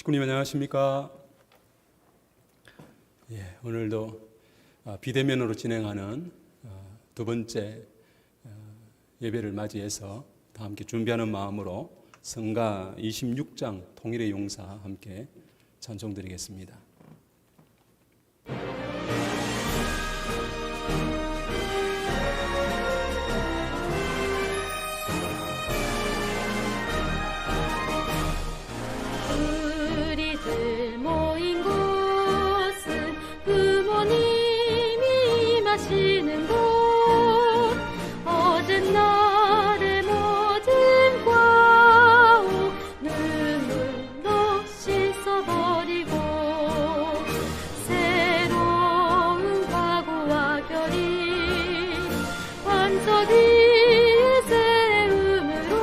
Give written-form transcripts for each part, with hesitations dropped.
식구님 안녕하십니까? 오늘도 비대면으로 진행하는 두 번째 예배를 맞이해서 다 함께 준비하는 마음으로 성가 26장 통일의 용사 함께 찬송드리겠습니다. 우리들 모인 곳은 부모님이 임하시는 곳, 어젯날의 모든 과오 눈물로 씻어버리고 새로운 각오와 결의 반석 위에 세움으로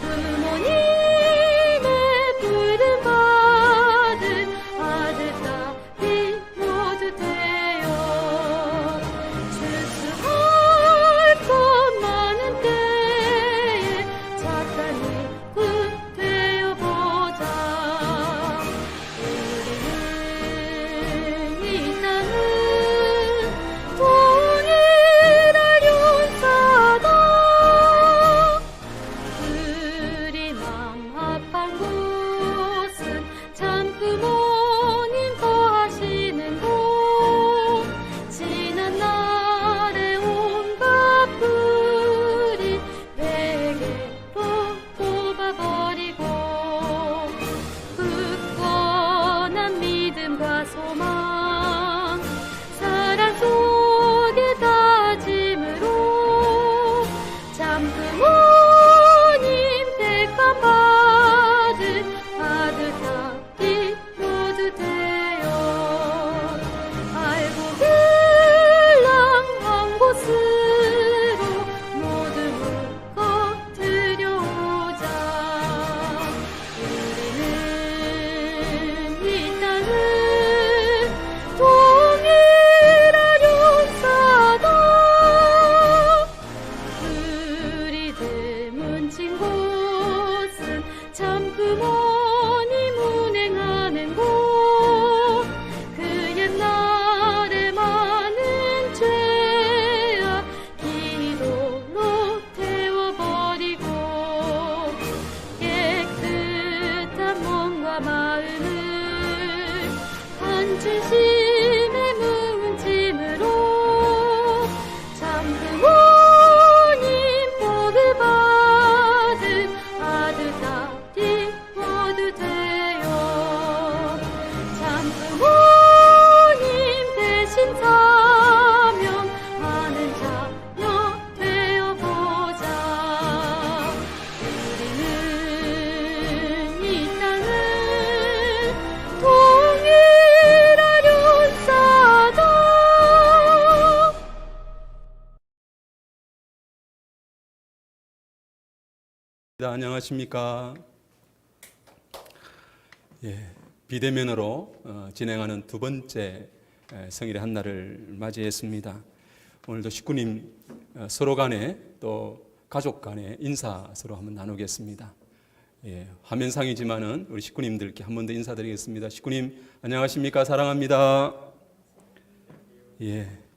부모님의 부름 받은 아들 딸이 모두 되어 추수할 것 많은 때에 착한 일꾼 되어보자. 우리는 이 땅은 통일할 용사다. 우리 맘 아픈 곳은 참 부모님 거하시는 곳, 지난 날의 온갖 불이 베개로 뽑아버리고 굳건한 믿음과 소망 사랑 속에 다짐으로 참 부모님 택함 받은 아들 딸이 모두 되어 알고 길랑 곳으로 모두 묶어 들여오자. 우리는 이 땅은 통일할 용사다. 우리들 뭉친 곳은 참 부모님 운행하는 곳, 그 옛날의 많은 죄악 기도로 태워버리고 깨끗한 몸과 마음을 한 중심의 뭉침으로 참 부모님 복을 받은 아들 딸이 모두 되어 참 부모님 대신 사명하는 자녀 되어보자. 우리는 이 땅은 통일할 용사다. 안녕하십니까? 비대면으로 진행하는 두 번째 성일의 한날을 맞이했습니다. 오늘도 식구님 서로 간에 또 가족 간에 인사 서로 한번 나누겠습니다. 화면상이지만은 우리 식구님들께 한 번 더 인사드리겠습니다. 식구님 안녕하십니까? 사랑합니다.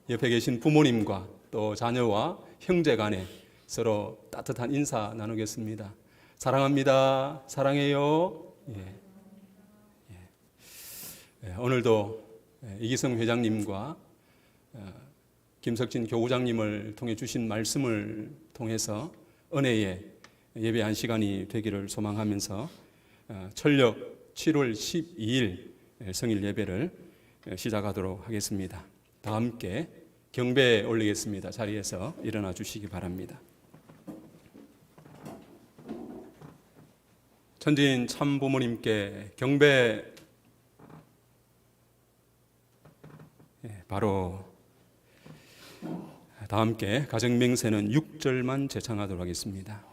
옆에 계신 부모님과 또 자녀와 형제 간에 서로 따뜻한 인사 나누겠습니다. 사랑합니다. 사랑해요. 오늘도 이기성 회장님과 김석진 교구장님을 통해 주신 말씀을 통해서 은혜의 예배한 시간이 되기를 소망하면서 철력 7월 12일 성일 예배를 시작하도록 하겠습니다. 다 함께 경배 올리겠습니다. 자리에서 일어나 주시기 바랍니다. 천지인 참 부모님께 경배. 바로 다 함께 가정맹세는 6절만 제창하도록 하겠습니다.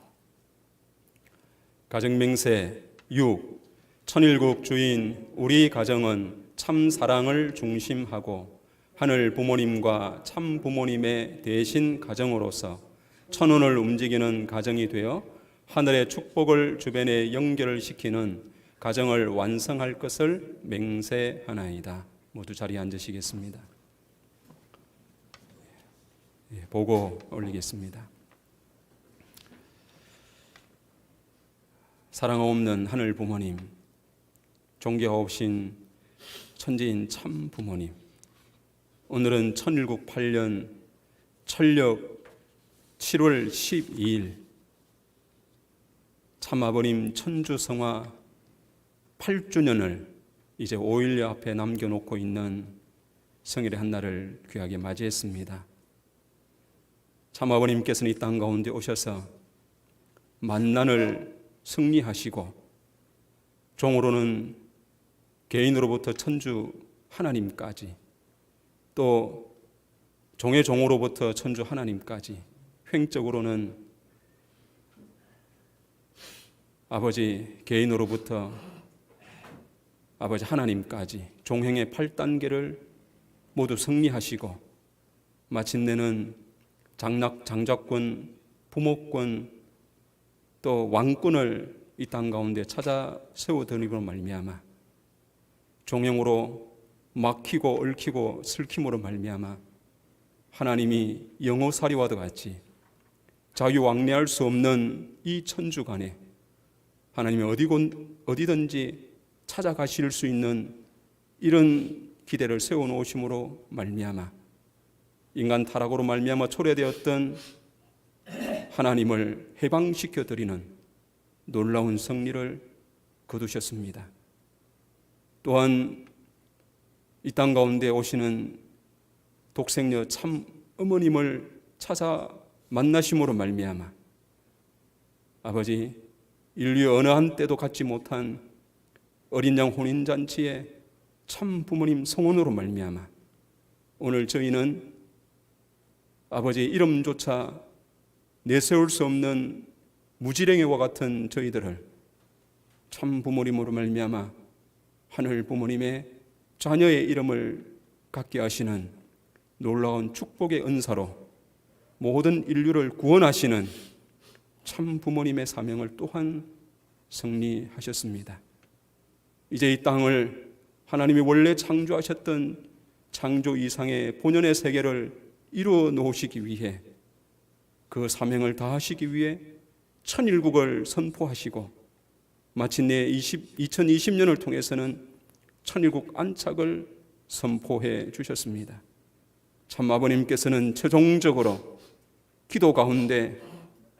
가정맹세 6. 천일국 주인 우리 가정은 참 사랑을 중심하고 하늘 부모님과 참 부모님의 대신 가정으로서 천운을 움직이는 가정이 되어 하늘의 축복을 주변에 연결시키는 가정을 완성할 것을 맹세하나이다. 모두 자리에 앉으시겠습니다. 보고 올리겠습니다. 사랑 없는 하늘 부모님, 존귀하옵신 천지인 참 부모님, 오늘은 1108년 철력 7월 12일 참아버님 천주성화 8주년을 이제 5일 앞에 남겨놓고 있는 성일의 한날을 귀하게 맞이했습니다. 참아버님께서는 이 땅 가운데 오셔서 만난을 승리하시고 종으로는 개인으로부터 천주 하나님까지, 또 종의 종으로부터 천주 하나님까지, 횡적으로는 아버지 개인으로부터 아버지 하나님까지 종행의 8단계를 모두 승리하시고 마침내는 장자권, 부모권, 또 왕권을 이 땅 가운데 찾아 세워드림으로 말미암아 종행으로 막히고 얽히고 슬킴으로 말미암아 하나님이 영호사리와도 같이 자유왕래할 수 없는 이 천주간에 하나님이 어디든지 찾아가실 수 있는 이런 기대를 세워놓으심으로 말미암아 인간 타락으로 말미암아 초래되었던 하나님을 해방시켜드리는 놀라운 승리를 거두셨습니다. 또한 이 땅 가운데 오시는 독생녀 참 어머님을 찾아 만나심으로 말미암아 아버지 인류 어느 한때도 갖지 못한 어린 양 혼인잔치에 참 부모님 성원으로 말미암아 오늘 저희는 아버지의 이름조차 내세울 수 없는 무지랭이와 같은 저희들을 참 부모님으로 말미암아 하늘 부모님의 자녀의 이름을 갖게 하시는 놀라운 축복의 은사로 모든 인류를 구원하시는 참 부모님의 사명을 또한 승리하셨습니다. 이제 이 땅을 하나님이 원래 창조하셨던 창조 이상의 본연의 세계를 이루어 놓으시기 위해 그 사명을 다하시기 위해 천일국을 선포하시고 마침내 2020년을 통해서는 천일국 안착을 선포해 주셨습니다. 참 아버님께서는 최종적으로 기도 가운데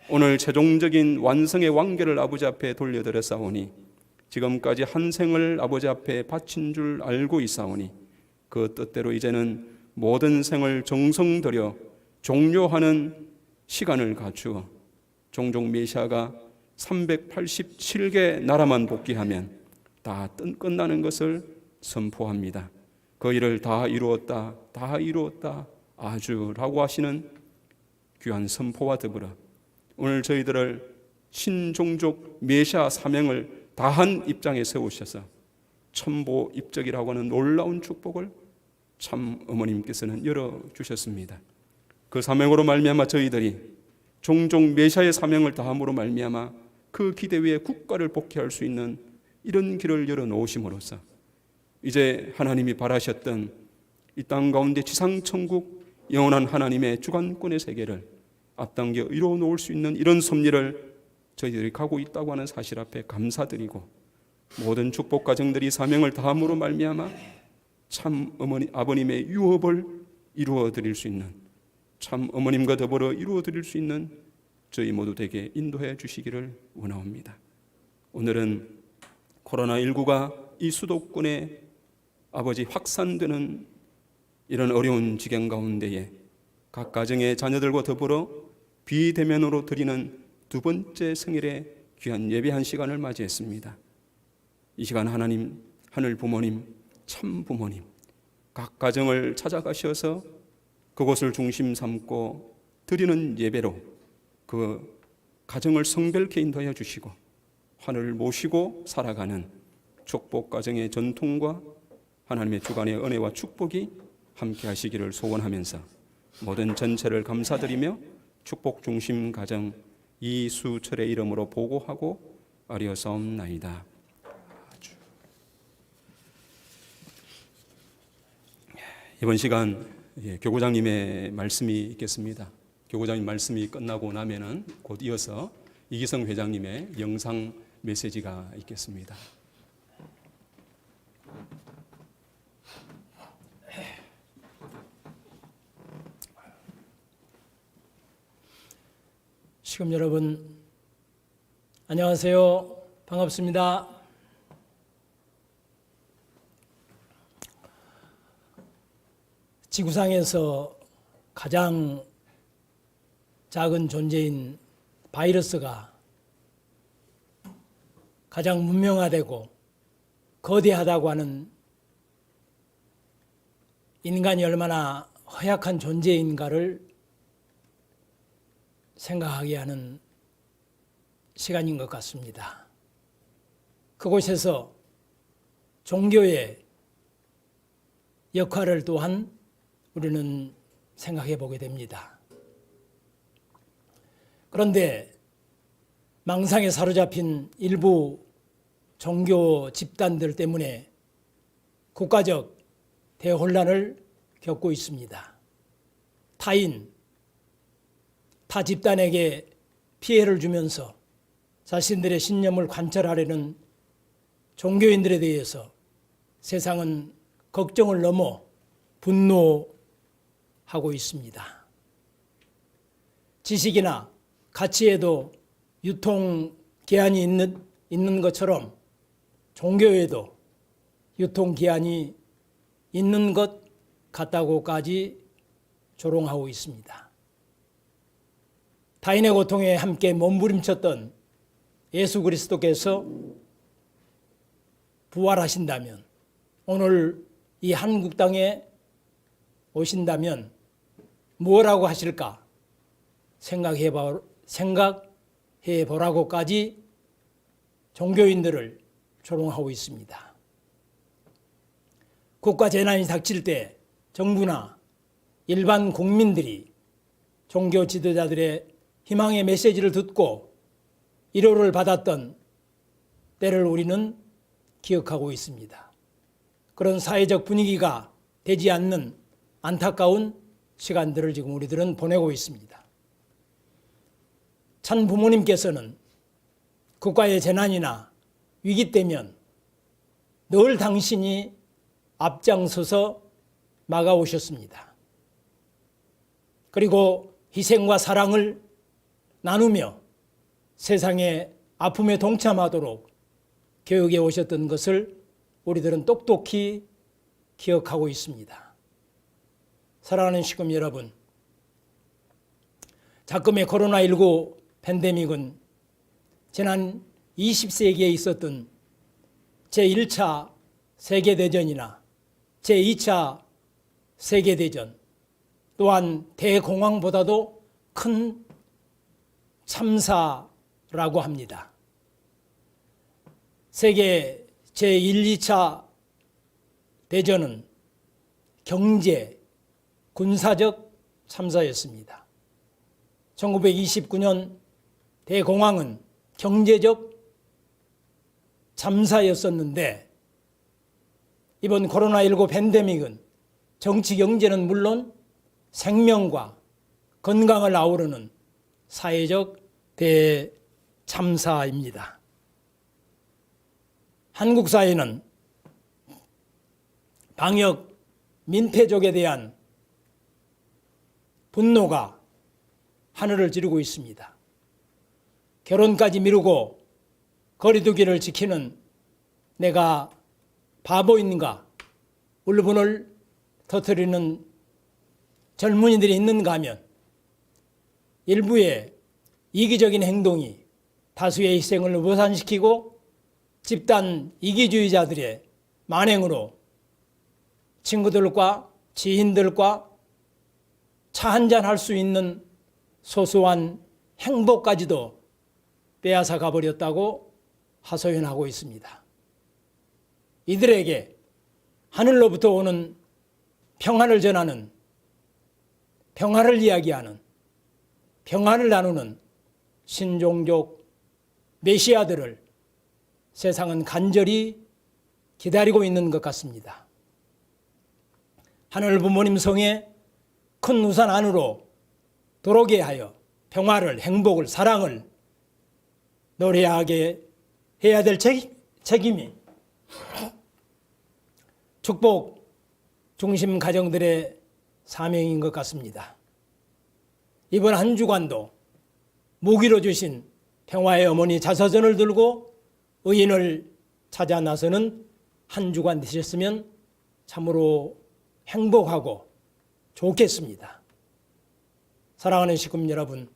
오늘 최종적인 완성의 완결을 아버지 앞에 돌려드렸사오니 지금까지 한 생을 아버지 앞에 바친 줄 알고 있사오니 그 뜻대로 이제는 모든 생을 정성 들여 종료하는 시간을 갖추어 종종 메시아가 387개 나라만 복귀하면 다 끝나는 것을 선포합니다. 그 일을 다 이루었다 아주라고 하시는 귀한 선포와 더불어 오늘 저희들을 신종족 메시아 사명을 다한 입장에 세우셔서 천보 입적이라고 하는 놀라운 축복을 참 어머님께서는 열어주셨습니다. 그 사명으로 말미암아 저희들이 종종 메시아의 사명을 다함으로 말미암아 그 기대 위에 국가를 복귀할 수 있는 이런 길을 열어놓으심으로써 이제 하나님이 바라셨던 이 땅 가운데 지상천국 영원한 하나님의 주관권의 세계를 앞당겨 이루어 놓을 수 있는 이런 섭리를 저희들이 가고 있다고 하는 사실 앞에 감사드리고 모든 축복 가정들이 사명을 다함으로 말미암아 참 어머니 아버님의 유업을 이루어 드릴 수 있는 참 어머님과 더불어 이루어 드릴 수 있는 저희 모두 되게 인도해 주시기를 원하옵니다. 오늘은 코로나19가 이 수도권에 아버지 확산되는 이런 어려운 지경 가운데에 각 가정의 자녀들과 더불어 비대면으로 드리는 두 번째 생일의 귀한 예배한 시간을 맞이했습니다. 이 시간 하나님, 하늘 부모님, 참 부모님 각 가정을 찾아가셔서 그곳을 중심 삼고 드리는 예배로 그 가정을 성별케 인도하여 주시고 하늘을 모시고 살아가는 축복 가정의 전통과 하나님의 주관의 은혜와 축복이 함께 하시기를 소원하면서 모든 전체를 감사드리며 축복 중심 가정 이수철의 이름으로 보고하고 아뢰어사옵나이다. 이번 시간 교구장님의 말씀이 있겠습니다. 교구장님 말씀이 끝나고 나면은 곧 이어서 이기성 회장님의 영상 메시지가 있겠습니다. 시금 여러분 안녕하세요. 반갑습니다. 지구상에서 가장 작은 존재인 바이러스가 가장 문명화되고 거대하다고 하는 인간이 얼마나 허약한 존재인가를 생각하게 하는 시간인 것 같습니다. 그곳에서 종교의 역할을 또한 우리는 생각해 보게 됩니다. 그런데 망상에 사로잡힌 일부 종교 집단들 때문에 국가적 대혼란을 겪고 있습니다. 타 집단에게 피해를 주면서 자신들의 신념을 관철하려는 종교인들에 대해서 세상은 걱정을 넘어 분노하고 있습니다. 지식이나 가치에도 유통기한이 있는 것처럼 종교에도 유통기한이 있는 것 같다고까지 조롱하고 있습니다. 타인의 고통에 함께 몸부림쳤던 예수 그리스도께서 부활하신다면, 오늘 이 한국 땅에 오신다면 뭐라고 하실까 생각해 보라고까지 종교인들을 조롱하고 있습니다. 국가 재난이 닥칠 때 정부나 일반 국민들이 종교 지도자들의 희망의 메시지를 듣고 위로를 받았던 때를 우리는 기억하고 있습니다. 그런 사회적 분위기가 되지 않는 안타까운 시간들을 지금 우리들은 보내고 있습니다. 참 부모님께서는 국가의 재난이나 위기 때면 늘 당신이 앞장서서 막아오셨습니다. 그리고 희생과 사랑을 나누며 세상의 아픔에 동참하도록 교육해 오셨던 것을 우리들은 똑똑히 기억하고 있습니다. 사랑하는 시금 여러분, 작금의 코로나19 팬데믹은 지난 20세기에 있었던 제1차 세계대전이나 제2차 세계대전 또한 대공황보다도 큰 참사라고 합니다. 세계 제1, 2차 대전은 경제, 군사적 참사였습니다. 1929년 대공황은 경제적 참사였었는데 이번 코로나19 팬데믹은 정치 경제는 물론 생명과 건강을 아우르는 사회적 대참사입니다. 한국 사회는 방역 민폐족에 대한 분노가 하늘을 찌르고 있습니다. 결혼까지 미루고 거리두기를 지키는 내가 바보인가 울분을 터뜨리는 젊은이들이 있는가 하면 일부의 이기적인 행동이 다수의 희생을 무산시키고 집단 이기주의자들의 만행으로 친구들과 지인들과 차 한잔 할 수 있는 소소한 행복까지도 빼앗아 가버렸다고 하소연하고 있습니다. 이들에게 하늘로부터 오는 평안을 전하는, 평화를 이야기하는, 평안을 나누는 신종족 메시아들을 세상은 간절히 기다리고 있는 것 같습니다. 하늘 부모님 성에 큰 우산 안으로 들어오게 하여 평화를, 행복을, 사랑을 노래하게 해야 될 책임이 축복 중심 가정들의 사명인 것 같습니다. 이번 한 주간도 무기로 주신 평화의 어머니 자서전을 들고 의인을 찾아 나서는 한 주간 되셨으면 참으로 행복하고 좋겠습니다. 사랑하는 식구님 여러분,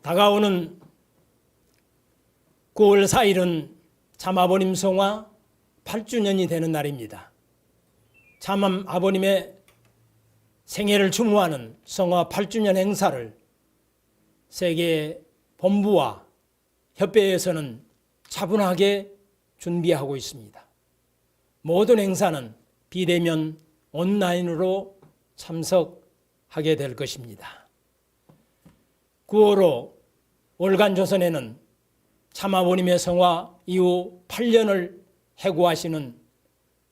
다가오는 9월 4일은 참 아버님 성화 8주년이 되는 날입니다. 참 아버님의 생애를 추모하는 성화 8주년 행사를 세계 본부와 협회에서는 차분하게 준비하고 있습니다. 모든 행사는 비대면 온라인으로 참석하게 될 것입니다. 9월호 월간 조선에는 참 아버님의 성화 이후 8년을 해고하시는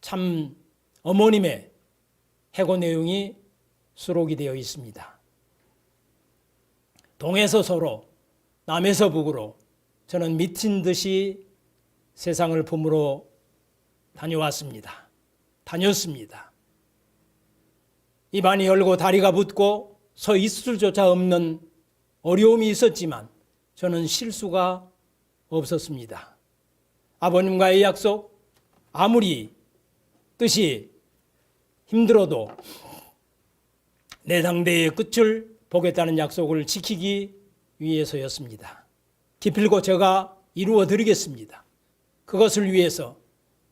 참 어머님의 해고 내용이 수록이 되어 있습니다. 동에서 서로, 남에서 북으로 저는 미친 듯이 세상을 품으러 다녔습니다. 입안이 열고 다리가 붓고 서 있을 수조차 없는 어려움이 있었지만 저는 실수가 없었습니다. 아버님과의 약속, 아무리 뜻이 힘들어도 내 당대의 끝을 보겠다는 약속을 지키기 위해서였습니다. 기필코 제가 이루어 드리겠습니다. 그것을 위해서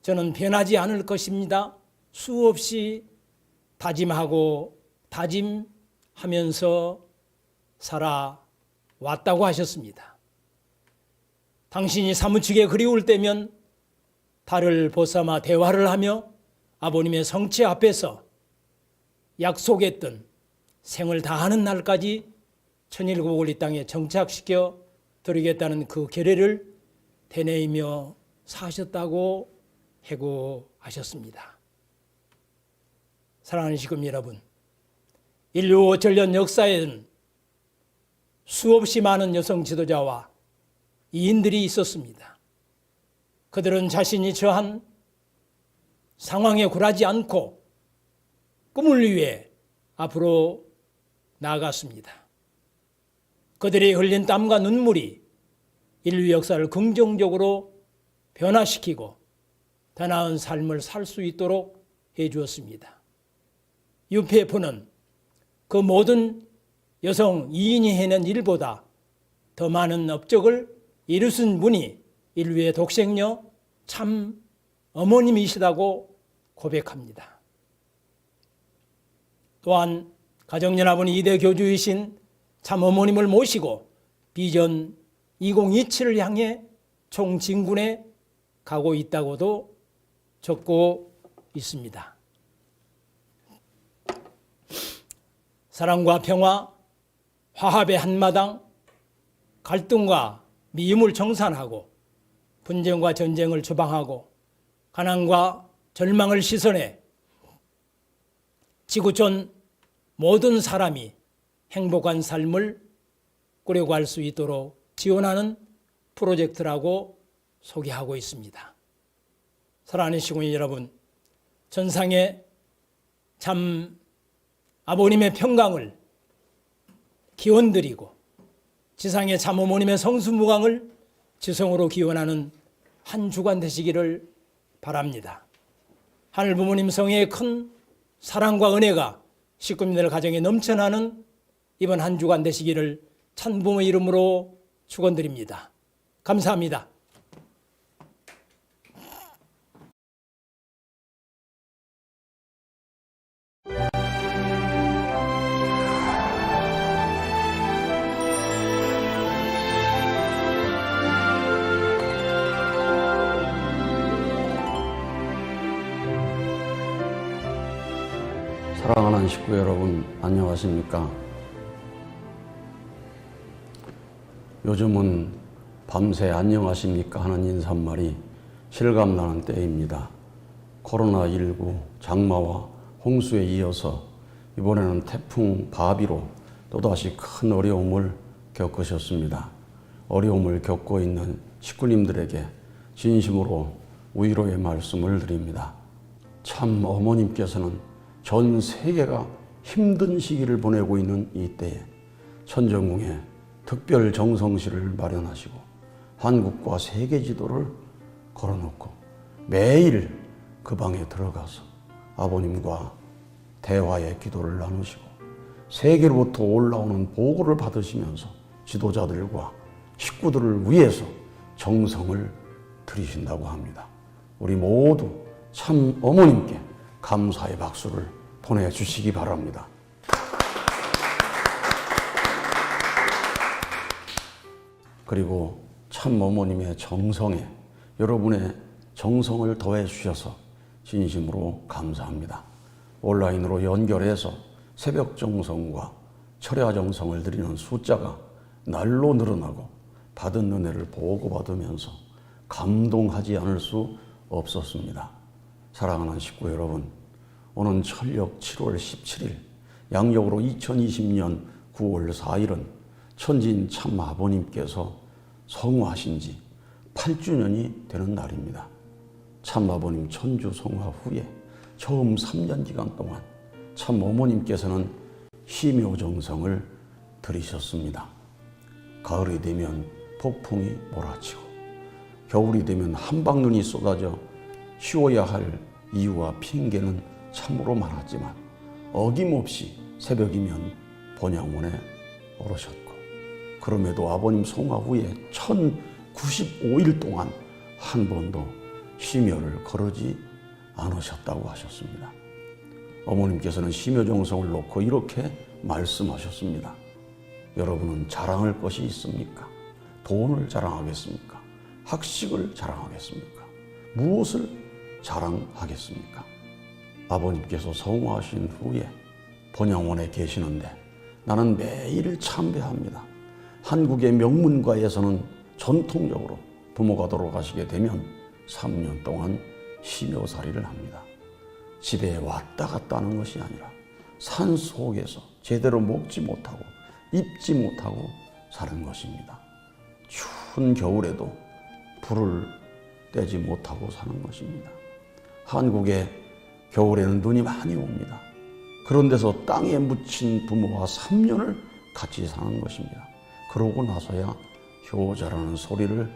저는 변하지 않을 것입니다. 수없이 다짐하고 다짐하면서 살아왔다고 하셨습니다. 당신이 사무치게 그리울 때면 달을 보삼아 대화를 하며 아버님의 성체 앞에서 약속했던 생을 다하는 날까지 천일국을 이 땅에 정착시켜 드리겠다는 그 결의를 되뇌이며 사셨다고 해고하셨습니다. 사랑하는 식구님 여러분, 인류 전련 역사에는 수없이 많은 여성 지도자와 이인들이 있었습니다. 그들은 자신이 처한 상황에 굴하지 않고 꿈을 위해 앞으로 나아갔습니다. 그들이 흘린 땀과 눈물이 인류 역사를 긍정적으로 변화시키고 더 나은 삶을 살 수 있도록 해주었습니다. UPF는 그 모든 여성 2인이 해낸 일보다 더 많은 업적을 이루신 분이 인류의 독생녀 참 어머님이시다고 고백합니다. 또한 가정연합원 2대 교주이신 참 어머님을 모시고 비전 2027을 향해 총진군에 가고 있다고도 적고 있습니다. 사랑과 평화, 화합의 한마당, 갈등과 미움을 정산하고 분쟁과 전쟁을 처방하고 가난과 절망을 씻어내 지구촌 모든 사람이 행복한 삶을 꾸려갈 수 있도록 지원하는 프로젝트라고 소개하고 있습니다. 사랑하는 시국인 여러분, 전상에 참 아버님의 평강을 기원드리고 지상의 참 어머님의 성수무강을 지성으로 기원하는 한 주간 되시기를 바랍니다. 하늘 부모님 성의 큰 사랑과 은혜가 식구님들 가정에 넘쳐나는 이번 한 주간 되시기를 찬부모 이름으로 축원드립니다. 감사합니다. 사랑하는 식구 여러분, 안녕하십니까? 요즘은 밤새 안녕하십니까 하는 인사말이 실감나는 때입니다. 코로나19 장마와 홍수에 이어서 이번에는 태풍 바비로 또다시 큰 어려움을 겪으셨습니다. 어려움을 겪고 있는 식구님들에게 진심으로 위로의 말씀을 드립니다. 참 어머님께서는 전 세계가 힘든 시기를 보내고 있는 이때에 천정궁에 특별 정성실을 마련하시고 한국과 세계 지도를 걸어놓고 매일 그 방에 들어가서 아버님과 대화의 기도를 나누시고 세계로부터 올라오는 보고를 받으시면서 지도자들과 식구들을 위해서 정성을 들이신다고 합니다. 우리 모두 참 어머님께 감사의 박수를 보내주시기 바랍니다. 그리고 참 어머님의 정성에 여러분의 정성을 더해 주셔서 진심으로 감사합니다. 온라인으로 연결해서 새벽 정성과 철야 정성을 드리는 숫자가 날로 늘어나고 받은 은혜를 보고받으면서 감동하지 않을 수 없었습니다. 사랑하는 식구 여러분, 오는 철력 7월 17일, 양력으로 2020년 9월 4일은 천진 참 아버님께서 성화하신 지 8주년이 되는 날입니다. 참 아버님 천주 성화 후에 처음 3년 기간 동안 참 어머님께서는 심요정성을 들이셨습니다. 가을이 되면 폭풍이 몰아치고 겨울이 되면 한방눈이 쏟아져 쉬어야 할 이유와 핑계는 참으로 많았지만 어김없이 새벽이면 본향원에 오르셨고 그럼에도 아버님 성화 후에 1095일 동안 한 번도 심혈을 거르지 않으셨다고 하셨습니다. 어머님께서는 심요정성을 놓고 이렇게 말씀하셨습니다. 여러분은 자랑할 것이 있습니까? 돈을 자랑하겠습니까? 학식을 자랑하겠습니까? 무엇을 자랑하겠습니까? 아버님께서 성화하신 후에 본향원에 계시는데 나는 매일 참배합니다. 한국의 명문가에서는 전통적으로 부모가 돌아가시게 되면 3년 동안 심요살이를 합니다. 집에 왔다 갔다 하는 것이 아니라 산 속에서 제대로 먹지 못하고 입지 못하고 사는 것입니다. 추운 겨울에도 불을 떼지 못하고 사는 것입니다. 한국의 겨울에는 눈이 많이 옵니다. 그런 데서 땅에 묻힌 부모와 3년을 같이 사는 것입니다. 그러고 나서야 효자라는 소리를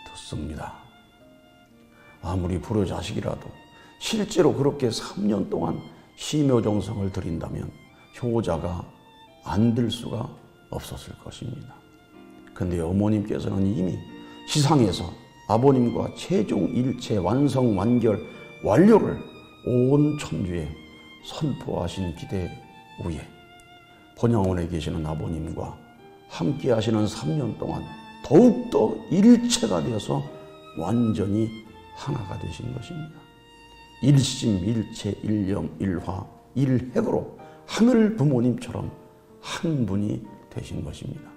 듣습니다. 아무리 불효자식이라도 실제로 그렇게 3년 동안 심요정성을 들인다면 효자가 안 될 수가 없었을 것입니다. 그런데 어머님께서는 이미 지상에서 아버님과 최종 일체 완성 완결 완료를 온 천주에 선포하신 기대 후에 본향원에 계시는 아버님과 함께 하시는 3년 동안 더욱더 일체가 되어서 완전히 하나가 되신 것입니다. 일심, 일체, 일영, 일화, 일핵으로 하늘 부모님처럼 한 분이 되신 것입니다.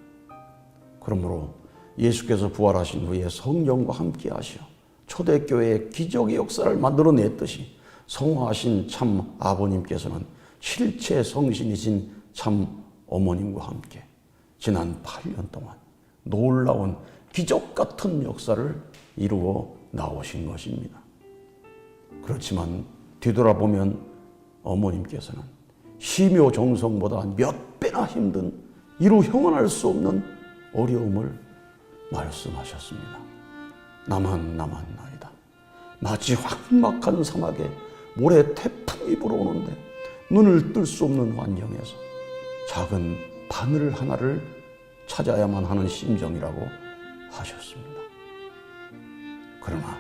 그러므로 예수께서 부활하신 후에 성령과 함께 하시어 초대교회의 기적의 역사를 만들어냈듯이 성화하신 참 아버님께서는 실체 성신이신 참 어머님과 함께 지난 8년 동안 놀라운 기적 같은 역사를 이루어 나오신 것입니다. 그렇지만 뒤돌아보면 어머님께서는 심요정성보다 몇 배나 힘든 이루 형언할 수 없는 어려움을 말씀하셨습니다. 나만 나이다. 마치 황막한 사막에 모래 태풍이 불어오는데 눈을 뜰 수 없는 환경에서 작은 바늘 하나를 찾아야만 하는 심정이라고 하셨습니다. 그러나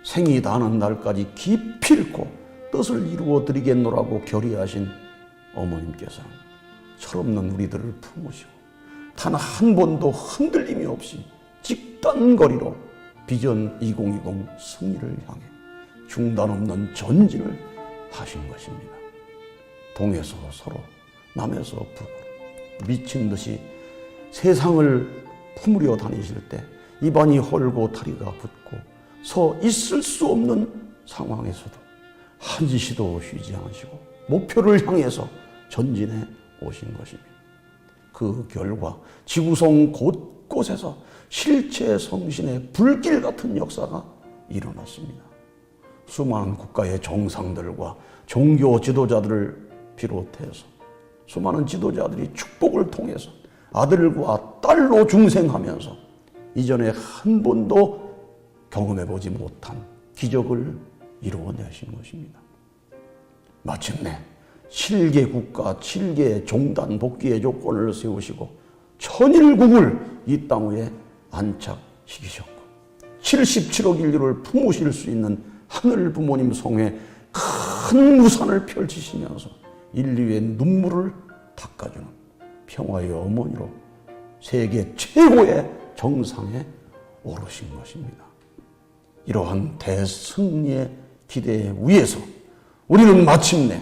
생이 다하는 날까지 기필코 뜻을 이루어 드리겠노라고 결의하신 어머님께서는 철없는 우리들을 품으시고 단 한 번도 흔들림이 없이 직단거리로 비전 2020 승리를 향해 중단 없는 전진을 하신 것입니다. 동에서 서로, 남에서 북으로 미친 듯이 세상을 품으려 다니실 때 입안이 헐고 다리가 붓고 서 있을 수 없는 상황에서도 한시도 쉬지 않으시고 목표를 향해서 전진해 오신 것입니다. 그 결과 지구성 곳곳에서 실체 성신의 불길 같은 역사가 일어났습니다. 수많은 국가의 정상들과 종교 지도자들을 비롯해서 수많은 지도자들이 축복을 통해서 아들과 딸로 중생하면서 이전에 한 번도 경험해보지 못한 기적을 이루어내신 것입니다. 마침내 7개 국가 7개 종단 복귀의 조건을 세우시고 천일국을 이 땅 위에 안착시키셨고 77억 인류를 품으실 수 있는 하늘 부모님 성에 큰 우산을 펼치시면서 인류의 눈물을 닦아주는 평화의 어머니로 세계 최고의 정상에 오르신 것입니다. 이러한 대승리의 기대 위에서 우리는 마침내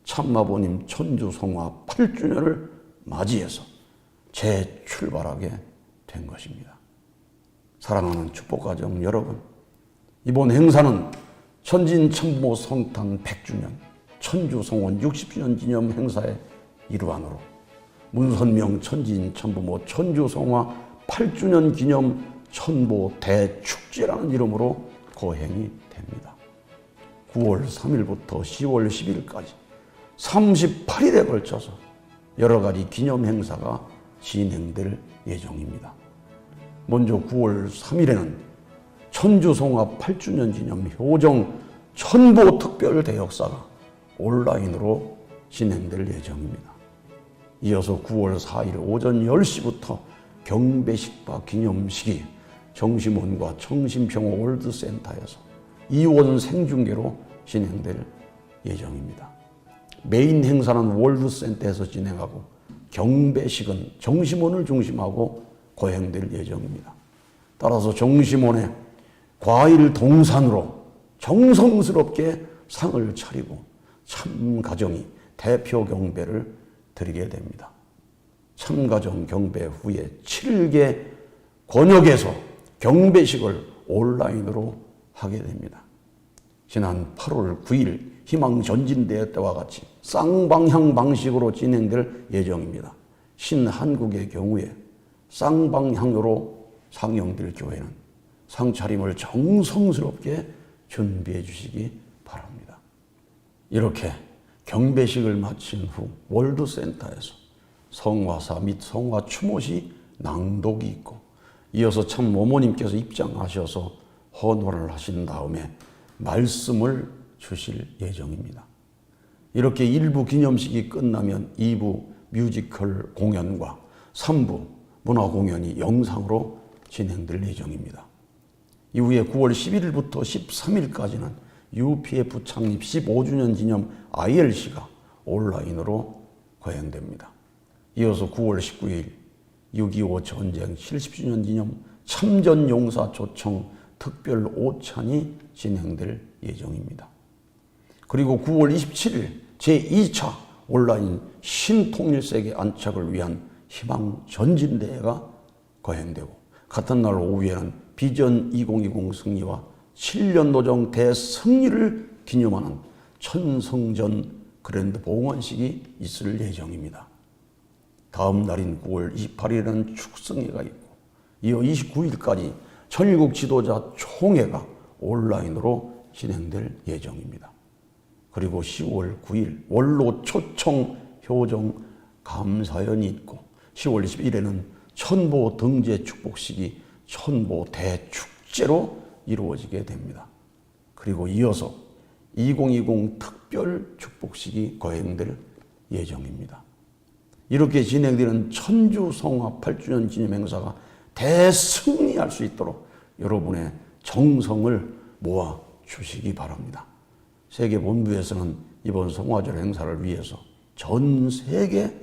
참마부님 천주성화 8주년을 맞이해서 재출발하게 된 것입니다. 사랑하는 축복가정 여러분, 이번 행사는 천진천부모 성탄 100주년, 천주성원 60주년 기념 행사의 일환으로 문선명 천진천부모 천주성화 8주년 기념 천보 대축제라는 이름으로 거행이 됩니다. 9월 3일부터 10월 10일까지 38일에 걸쳐서 여러 가지 기념 행사가 진행될 예정입니다. 먼저 9월 3일에는 천주성화 8주년 기념 효정 천보 특별 대역사가 온라인으로 진행될 예정입니다. 이어서 9월 4일 오전 10시부터 경배식과 기념식이 정심원과 청심평화 월드센터에서 이원 생중계로 진행될 예정입니다. 메인 행사는 월드센터에서 진행하고 경배식은 정심원을 중심하고 거행될 예정입니다. 따라서 정심원의 과일 동산으로 정성스럽게 상을 차리고 참가정이 대표 경배를 드리게 됩니다. 참가정 경배 후에 7개 권역에서 경배식을 온라인으로 하게 됩니다. 지난 8월 9일 희망전진대회 때와 같이 쌍방향 방식으로 진행될 예정입니다. 신한국의 경우에 쌍방향으로 상영될 교회는 상차림을 정성스럽게 준비해 주시기 바랍니다. 이렇게 경배식을 마친 후 월드센터에서 성화사 및 성화 추모시 낭독이 있고 이어서 참 어머님께서 입장하셔서 헌화를 하신 다음에 말씀을 주실 예정입니다. 이렇게 1부 기념식이 끝나면 2부 뮤지컬 공연과 3부 문화 공연이 영상으로 진행될 예정입니다. 이후에 9월 11일부터 13일까지는 UPF 창립 15주년 기념 ILC가 온라인으로 거행됩니다. 이어서 9월 19일 6.25 전쟁 70주년 기념 참전용사 초청 특별 오찬이 진행될 예정입니다. 그리고 9월 27일 제2차 온라인 신통일세계 안착을 위한 희망전진대회가 거행되고 같은 날 오후에는 비전 2020 승리와 7년 노정 대승리를 기념하는 천성전 그랜드 봉헌식이 있을 예정입니다. 다음 날인 9월 28일에는 축성회가 있고 이어 29일까지 전국 지도자 총회가 온라인으로 진행될 예정입니다. 그리고 10월 9일 원로 초청 효정 감사연이 있고 10월 21일에는 천보 등재 축복식이 천보 대축제로 이루어지게 됩니다. 그리고 이어서 2020 특별 축복식이 거행될 예정입니다. 이렇게 진행되는 천주성화 8주년 기념 행사가 대승리할 수 있도록 여러분의 정성을 모아 주시기 바랍니다. 세계본부에서는 이번 성화절 행사를 위해서 전 세계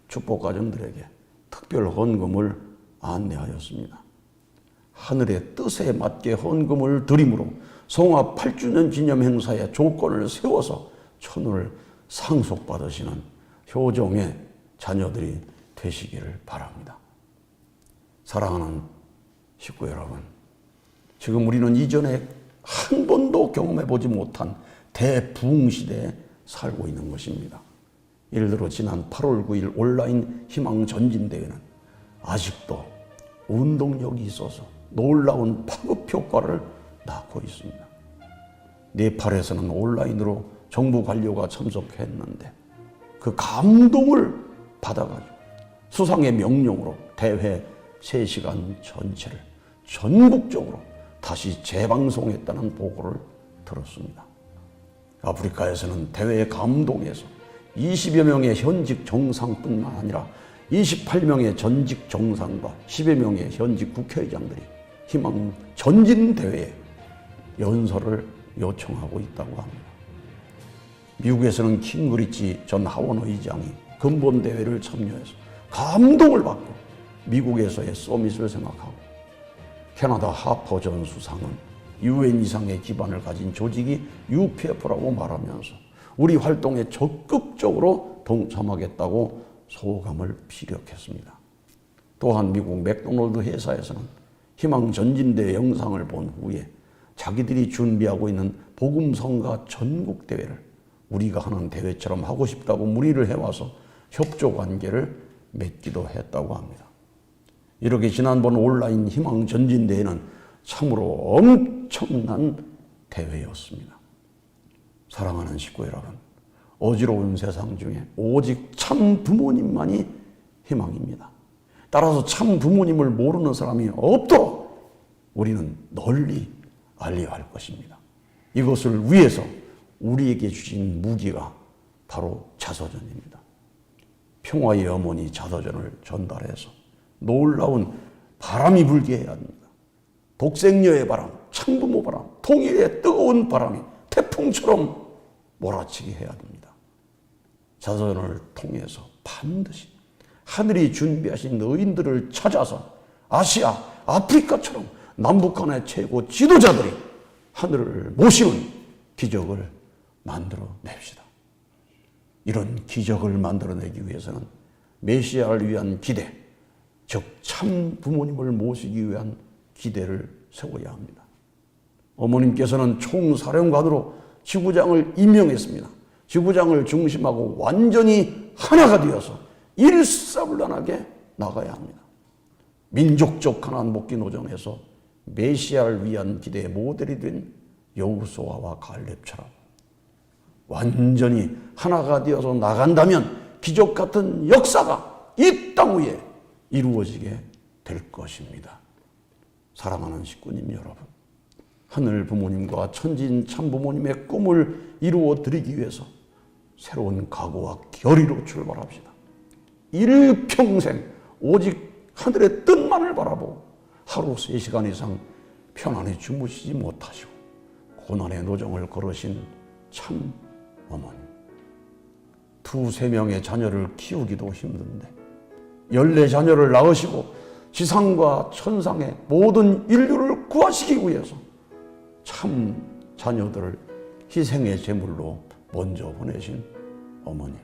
축복가정들에게 특별 헌금을 안내하였습니다. 하늘의 뜻에 맞게 헌금을 드림으로 성화 8주년 기념 행사의 조건을 세워서 천을 상속받으시는 효정의 자녀들이 되시기를 바랍니다. 사랑하는 식구 여러분, 지금 우리는 이전에 한 번도 경험해보지 못한 대부흥 시대에 살고 있는 것입니다. 예를 들어 지난 8월 9일 온라인 희망 전진대회는 아직도 운동력이 있어서 놀라운 파급 효과를 낳고 있습니다. 네팔에서는 온라인으로 정부 관료가 참석했는데 그 감동을 받아가지고 수상의 명령으로 대회 3시간 전체를 전국적으로 다시 재방송했다는 보고를 들었습니다. 아프리카에서는 대회에 감동해서 20여 명의 현직 정상뿐만 아니라 28명의 전직 정상과 10여 명의 현직 국회의장들이 희망 전진대회에 연설을 요청하고 있다고 합니다. 미국에서는 킹그리치 전 하원 의장이 근본대회를 참여해서 감동을 받고 미국에서의 서밋을 생각하고 캐나다 하퍼 전 수상은 UN 이상의 기반을 가진 조직이 UPF라고 말하면서 우리 활동에 적극적으로 동참하겠다고 소감을 피력했습니다. 또한 미국 맥도날드 회사에서는 희망 전진대 영상을 본 후에 자기들이 준비하고 있는 복음성가 전국대회를 우리가 하는 대회처럼 하고 싶다고 문의를 해와서 협조 관계를 맺기도 했다고 합니다. 이렇게 지난번 온라인 희망 전진대회는 참으로 엄청난 대회였습니다. 사랑하는 식구 여러분, 어지러운 세상 중에 오직 참 부모님만이 희망입니다. 따라서 참 부모님을 모르는 사람이 없도록 우리는 널리 알려야 할 것입니다. 이것을 위해서 우리에게 주신 무기가 바로 자서전입니다. 평화의 어머니 자서전을 전달해서 놀라운 바람이 불게 해야 합니다. 독생녀의 바람, 참부모 바람, 통일의 뜨거운 바람이 태풍처럼 몰아치게 해야 됩니다. 자서전을 통해서 반드시 하늘이 준비하신 의인들을 찾아서 아시아, 아프리카처럼 남북한의 최고 지도자들이 하늘을 모시는 기적을 만들어냅시다. 이런 기적을 만들어내기 위해서는 메시아를 위한 기대, 즉 참 부모님을 모시기 위한 기대를 세워야 합니다. 어머님께서는 총사령관으로 지구장을 임명했습니다. 지구장을 중심하고 완전히 하나가 되어서 일사불란하게 나가야 합니다. 민족적 하나님 복귀 노정에서 메시아를 위한 기대의 모델이 된 여호수아와 갈렙처럼 완전히 하나가 되어서 나간다면 기적 같은 역사가 이 땅 위에 이루어지게 될 것입니다. 사랑하는 식구님 여러분, 하늘 부모님과 천진 참 부모님의 꿈을 이루어 드리기 위해서 새로운 각오와 결의로 출발합시다. 일평생 오직 하늘의 뜻만을 바라보고 하루 3시간 이상 편안히 주무시지 못하시고 고난의 노정을 걸으신 참 어머니, 2-3명의 자녀를 키우기도 힘든데 14자녀를 낳으시고 지상과 천상의 모든 인류를 구하시기 위해서 참 자녀들을 희생의 제물로 먼저 보내신 어머니,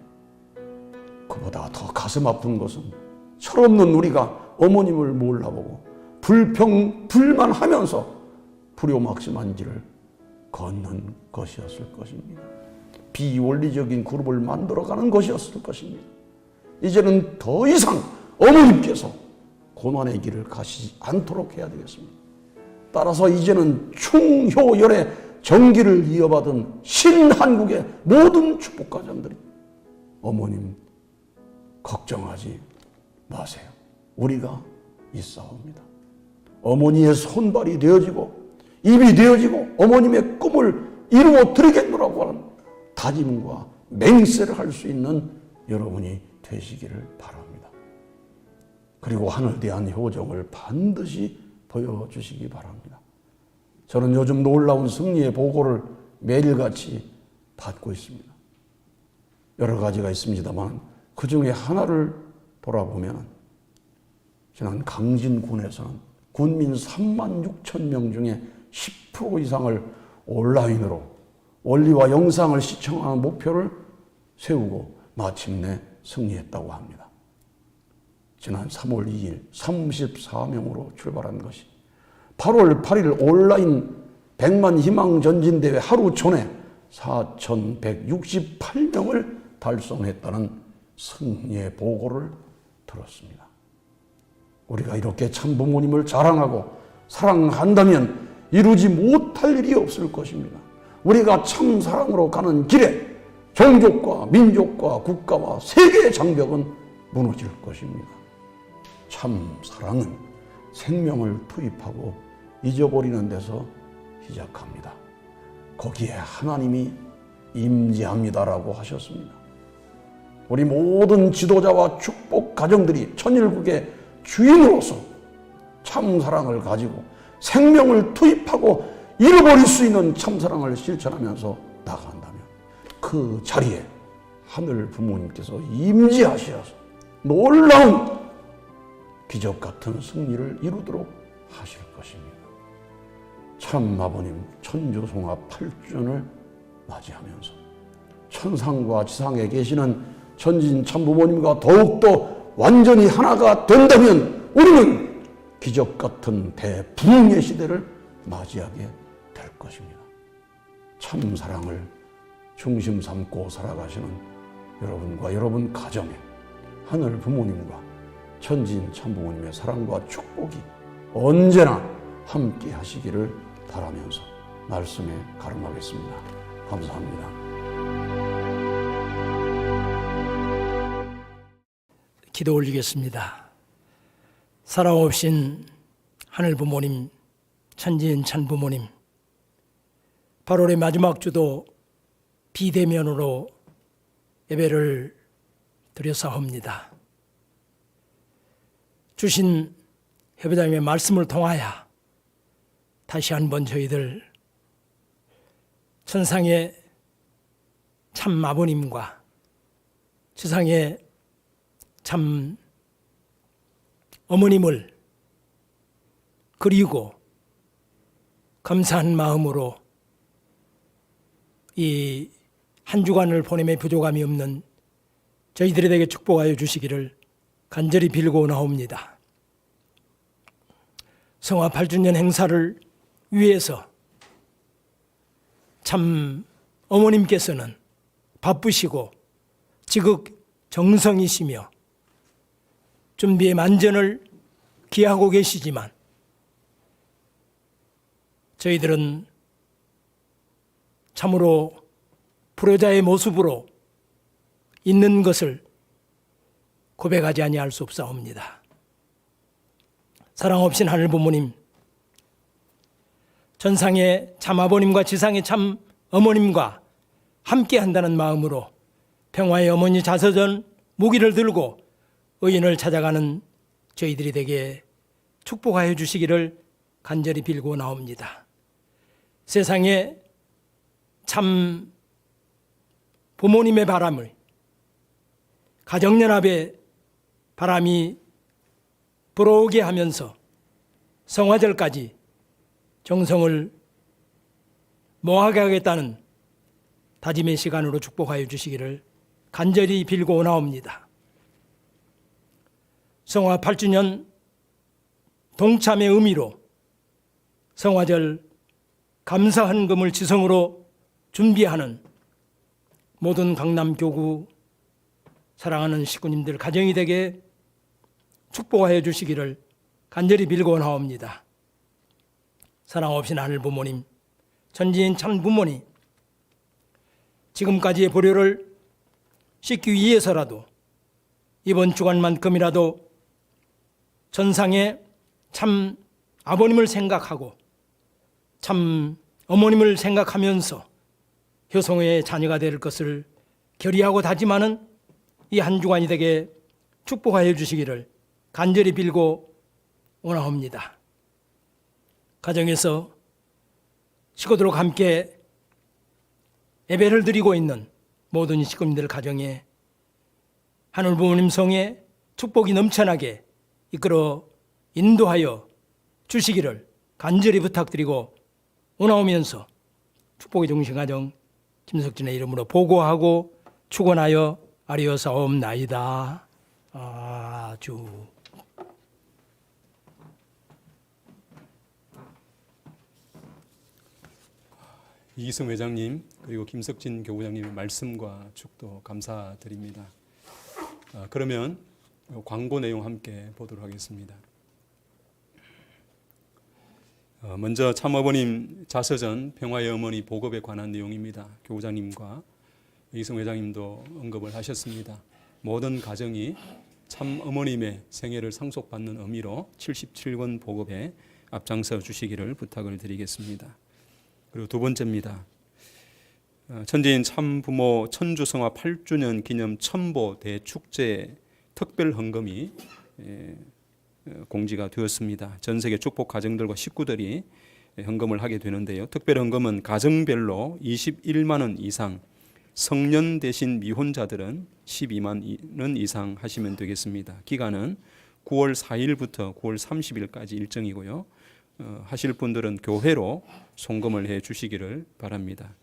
그보다 더 가슴 아픈 것은 철없는 우리가 어머님을 몰라보고 불평불만하면서 불효막심한 길을 걷는 것이었을 것입니다. 비원리적인 그룹을 만들어가는 것이었을 것입니다. 이제는 더 이상 어머님께서 고난의 길을 가시지 않도록 해야 되겠습니다. 따라서 이제는 충효열의 정기를 이어받은 신한국의 모든 축복가정들이 어머님 걱정하지 마세요. 우리가 있사옵니다. 어머니의 손발이 되어지고 입이 되어지고 어머님의 꿈을 이루어 드리겠노라고 하는 다짐과 맹세를 할 수 있는 여러분이 되시기를 바랍니다. 그리고 하늘 대한 효정을 반드시 보여주시기 바랍니다. 저는 요즘 놀라운 승리의 보고를 매일같이 받고 있습니다. 여러 가지가 있습니다만 그 중에 하나를 돌아보면 지난 강진군에서는 군민 36,000명 중에 10% 이상을 온라인으로 원리와 영상을 시청하는 목표를 세우고 마침내 승리했다고 합니다. 지난 3월 2일 34명으로 출발한 것이 8월 8일 온라인 100만 희망 전진대회 하루 전에 4,168명을 달성했다는 승리의 보고를 들었습니다. 우리가 이렇게 참 부모님을 자랑하고 사랑한다면 이루지 못할 일이 없을 것입니다. 우리가 참 사랑으로 가는 길에 종족과 민족과 국가와 세계의 장벽은 무너질 것입니다. 참 사랑은 생명을 투입하고 잊어버리는 데서 시작합니다. 거기에 하나님이 임재합니다라고 하셨습니다. 우리 모든 지도자와 축복 가정들이 천일국의 주인으로서 참 사랑을 가지고 생명을 투입하고 잃어버릴 수 있는 참 사랑을 실천하면서 나간다면 그 자리에 하늘 부모님께서 임재하셔서 놀라운 기적 같은 승리를 이루도록 하실 것입니다. 참 아버님 천주송합 8주년을 맞이하면서 천상과 지상에 계시는 전진 참부모님과 더욱더 완전히 하나가 된다면 우리는 기적 같은 대부흥의 시대를 맞이하게 될 것입니다. 참 사랑을 중심 삼고 살아가시는 여러분과 여러분 가정에 하늘 부모님과 천진 참부모님의 사랑과 축복이 언제나 함께 하시기를 바라면서 말씀에 가름하겠습니다. 감사합니다. 기도 올리겠습니다. 살아오신 하늘 부모님, 천지인 천 부모님, 8월의 마지막 주도 비대면으로 예배를 드려사옵니다. 주신 회부장님의 말씀을 통하여 다시 한번 저희들 천상의 참 아버님과 지상의 참 어머님을 그리고 감사한 마음으로 이 한 주간을 보냄에 부족함이 없는 저희들에게 축복하여 주시기를 간절히 빌고 나옵니다. 성화 8주년 행사를 위해서 참 어머님께서는 바쁘시고 지극정성이시며 준비에 만전을 기하고 계시지만 저희들은 참으로 불효자의 모습으로 있는 것을 고백하지 아니할 수 없사옵니다. 사랑 없인 하늘 부모님, 전상의 참 아버님과 지상의 참 어머님과 함께 한다는 마음으로 평화의 어머니 자서전 무기를 들고 의인을 찾아가는 저희들이 되게 축복하여 주시기를 간절히 빌고 나옵니다. 세상에 참 부모님의 바람을, 가정연합의 바람이 불어오게 하면서 성화절까지 정성을 모아게 하겠다는 다짐의 시간으로 축복하여 주시기를 간절히 빌고 나옵니다. 성화 8주년 동참의 의미로 성화절 감사헌금을 지성으로 준비하는 모든 강남교구 사랑하는 식구님들 가정이 되게 축복하여 주시기를 간절히 빌고 나옵니다. 사랑 없인 하늘 부모님, 전지인 참 부모님, 지금까지의 불효를 씻기 위해서라도 이번 주간만큼이라도 전상의 참 아버님을 생각하고 참 어머님을 생각하면서 효성의 자녀가 될 것을 결의하고 다짐하는 이 한 주간이 되게 축복하여 주시기를 간절히 빌고 원하옵니다. 가정에서 식구들과 함께 예배를 드리고 있는 모든 식구님들 가정에 하늘 부모님 성에 축복이 넘쳐나게 이끌어 인도하여 주시기를 간절히 부탁드리고 원하오면서 축복의 중심가정 김석진의 이름으로 보고하고 축원하여 아리오사옵나이다. 아주 이기성 회장님 그리고 김석진 교구장님의 말씀과 축도 감사드립니다. 그러면 광고 내용 함께 보도록 하겠습니다. 먼저 참어버님 자서전 평화의 어머니 보급에 관한 내용입니다. 교구장님과 이기성 회장님도 언급을 하셨습니다. 모든 가정이 참 어머님의 생애를 상속받는 의미로 77권 보급에 앞장서 주시기를 부탁을 드리겠습니다. 그리고 두 번째입니다. 천지인 참부모 천주성화 8주년 기념 첨보 대축제 특별 헌금이 공지가 되었습니다. 전 세계 축복 가정들과 식구들이 헌금을 하게 되는데요. 특별 헌금은 가정별로 21만 원 이상, 성년 대신 미혼자들은 12만 원 이상 하시면 되겠습니다. 기간은 9월 4일부터 9월 30일까지 일정이고요. 하실 분들은 교회로 송금을 해 주시기를 바랍니다.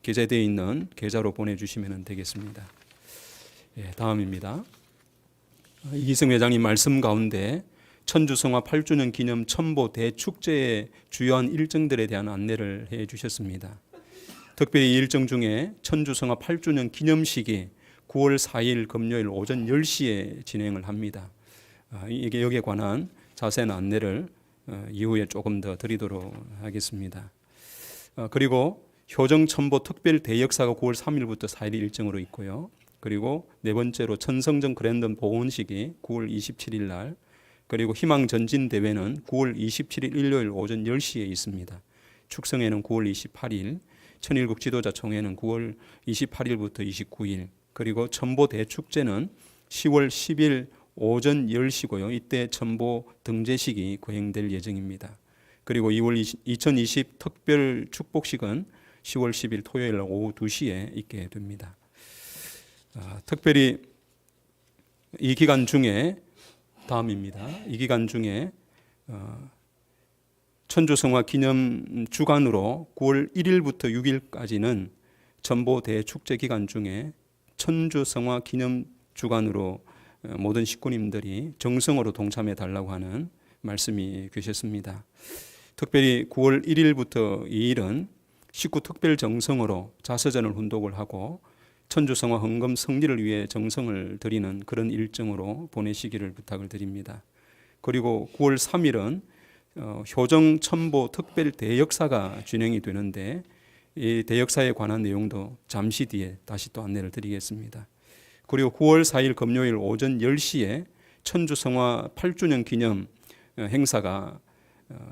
게재되어 있는 계좌로 보내주시면 되겠습니다. 다음입니다. 이기성 회장님 말씀 가운데 천주성화 8주년 기념 첨보 대축제의 주요한 일정들에 대한 안내를 해 주셨습니다. 특별히 이 일정 중에 천주성화 8주년 기념식이 9월 4일 금요일 오전 10시에 진행을 합니다. 이게 여기에 관한 자세한 안내를 이후에 조금 더 드리도록 하겠습니다. 그리고 효정 첨보 특별 대역사가 9월 3일부터 4일 일정으로 있고요. 그리고 네 번째로 천성정 그랜덤 복원식이 9월 27일 날, 그리고 희망 전진 대회는 9월 27일 일요일 오전 10시에 있습니다. 축성회는 9월 28일, 천일국 지도자 총회는 9월 28일부터 29일, 그리고 첨보 대축제는 10월 10일 오전 10시고요. 이때 첨보 등재식이 거행될 예정입니다. 그리고 2월 2020 특별 축복식은 10월 10일 토요일 오후 2시에 있게 됩니다. 특별히 이 기간 중에 다음입니다. 이 기간 중에 천주성화 기념 주간으로 9월 1일부터 6일까지는 첨보 대축제 기간 중에 천주성화 기념 주간으로 모든 식구님들이 정성으로 동참해 달라고 하는 말씀이 계셨습니다. 특별히 9월 1일부터 2일은 식구 특별 정성으로 자서전을 훈독을 하고 천주성화 헌금 성리를 위해 정성을 드리는 그런 일정으로 보내시기를 부탁을 드립니다. 그리고 9월 3일은 효정 첨보 특별 대역사가 진행이 되는데 이 대역사에 관한 내용도 잠시 뒤에 다시 또 안내를 드리겠습니다. 그리고 9월 4일 금요일 오전 10시에 천주성화 8주년 기념 행사가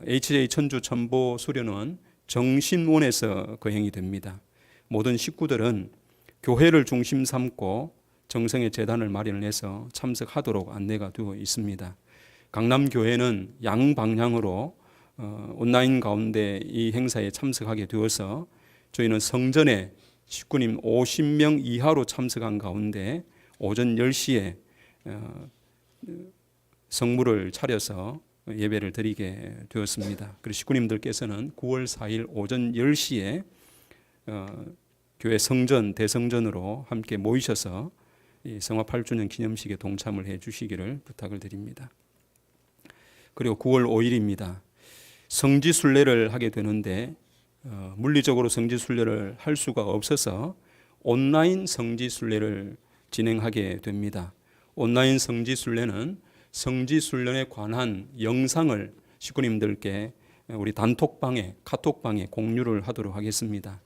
HJ 천주 첨보 수련원 정신원에서 거행이 됩니다. 모든 식구들은 교회를 중심 삼고 정성의 재단을 마련을 해서 참석하도록 안내가 되어 있습니다. 강남교회는 양방향으로 온라인 가운데 이 행사에 참석하게 되어서 저희는 성전에 식구님 50명 이하로 참석한 가운데 오전 10시에 성물을 차려서 예배를 드리게 되었습니다. 그리고 식구님들께서는 9월 4일 오전 10시에 교회 성전, 대성전으로 함께 모이셔서 이 성화 8주년 기념식에 동참을 해 주시기를 부탁을 드립니다. 그리고 9월 5일입니다. 성지순례를 하게 되는데 물리적으로 성지순례를 할 수가 없어서 온라인 성지순례를 진행하게 됩니다. 온라인 성지순례는 성지순례에 관한 영상을 식구님들께 우리 단톡방에 카톡방에 공유를 하도록 하겠습니다.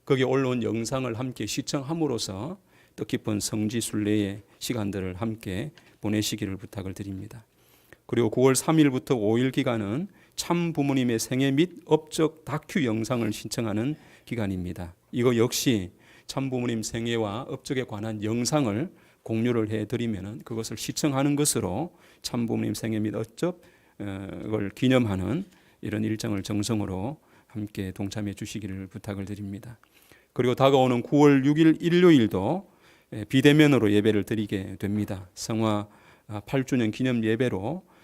거기에 올라온 영상을 함께 시청함으로써 뜻깊은 성지순례의 시간들을 함께 보내시기를 부탁을 드립니다. 그리고 9월 3일부터 5일 기간은 참 부모님의 생애 및 업적 다큐 영상을 신청하는 기간입니다. 이거 역시 참 부모님 생애와 업적에 관한 영상을 공유를 해드리면 그것을 시청하는 것으로 참 부모님 생애 및 업적을 기념하는 이런 일정을 정성으로 함께 동참해 주시기를 부탁을 드립니다. 그리고 다가오는 9월 6일 일요일도 비대면으로 예배를 드리게 됩니다. 성화 8주년 기념 예배로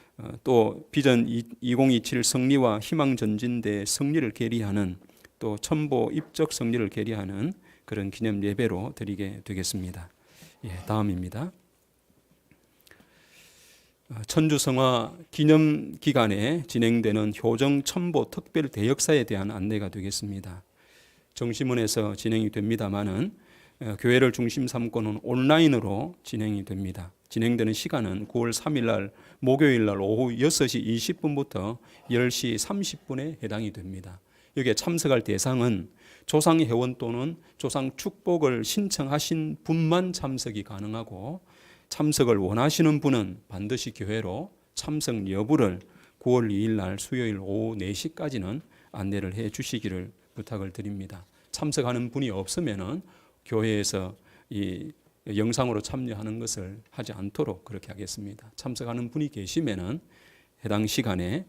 또 비전 2027 성리와 희망 전진대 성리를 계리하는 또 첨보 입적 성리를 계리하는 그런 기념 예배로 드리게 되겠습니다. 다음입니다. 천주성화 기념 기간에 진행되는 효정 첨보 특별 대역사에 대한 안내가 되겠습니다. 정심원에서 진행이 됩니다만은 교회를 중심 삼고는 온라인으로 진행이 됩니다. 진행되는 시간은 9월 3일 날 목요일 날 오후 6시 20분부터 10시 30분에 해당이 됩니다. 여기에 참석할 대상은 조상 회원 또는 조상 축복을 신청하신 분만 참석이 가능하고, 참석을 원하시는 분은 반드시 교회로 참석 여부를 9월 2일 날 수요일 오후 4시까지는 안내를 해 주시기를 부탁을 드립니다. 참석하는 분이 없으면은 교회에서 이 영상으로 참여하는 것을 하지 않도록 그렇게 하겠습니다. 참석하는 분이 계시면은 해당 시간에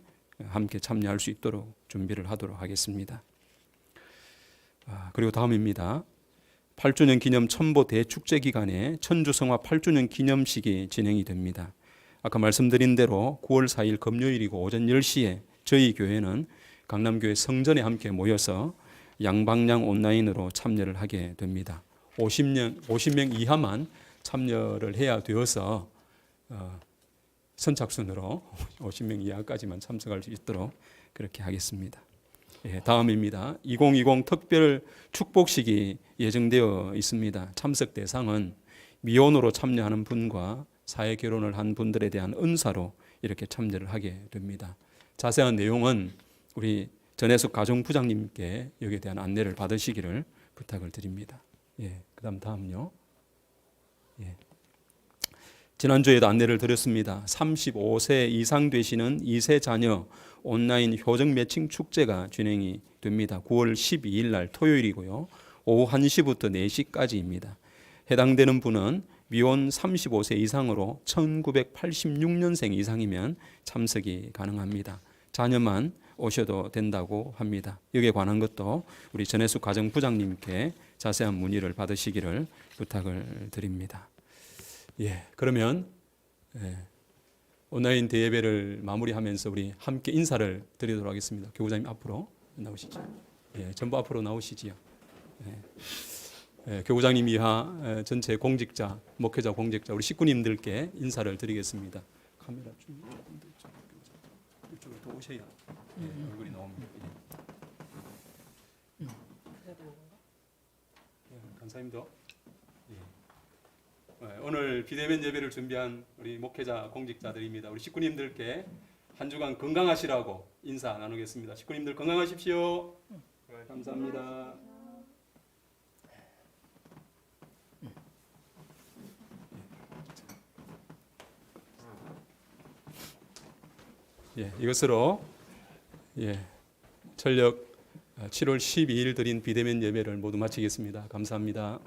함께 참여할 수 있도록 준비를 하도록 하겠습니다. 그리고 다음입니다. 8주년 기념 첨보 대축제 기간에 천주성화 8주년 기념식이 진행이 됩니다. 아까 말씀드린 대로 9월 4일 금요일이고 오전 10시에 저희 교회는 강남교회 성전에 함께 모여서 양방향 온라인으로 참여를 하게 됩니다. 50명 이하만 참여를 해야 되어서 선착순으로 50명 이하까지만 참석할 수 있도록 그렇게 하겠습니다. 다음입니다. 2020 특별 축복식이 예정되어 있습니다. 참석 대상은 미혼으로 참여하는 분과 사회 결혼을 한 분들에 대한 은사로 이렇게 참여를 하게 됩니다. 자세한 내용은 우리 전혜숙 가정부장님께 여기에 대한 안내를 받으시기를 부탁을 드립니다. 그다음 다음요. 지난주에도 안내를 드렸습니다. 35세 이상 되시는 2세 자녀 온라인 효정 매칭 축제가 진행이 됩니다. 9월 12일 날 토요일이고요. 오후 1시부터 4시까지입니다. 해당되는 분은 미혼 35세 이상으로 1986년생 이상이면 참석이 가능합니다. 자녀만 오셔도 된다고 합니다. 여기에 관한 것도 우리 전혜숙 가정부장님께 자세한 문의를 받으시기를 부탁을 드립니다. 그러면 온라인 대예배를 마무리하면서 우리 함께 인사를 드리도록 하겠습니다. 교구장님 앞으로 나오시죠. 전부 앞으로 나오시지요. 교구장님 이하 전체 공직자, 목회자, 공직자 우리 식구님들께 인사를 드리겠습니다. 카메라 좀 이쪽으로 더 오셔야 얼굴이 나옵니다. 감사합니다. 오늘 비대면 예배를 준비한 우리 목회자 공직자들입니다. 우리 식구님들께 한 주간 건강하시라고 인사 나누겠습니다. 식구님들 건강하십시오. 감사합니다. 이것으로 철력 7월 12일 드린 비대면 예배를 모두 마치겠습니다. 감사합니다.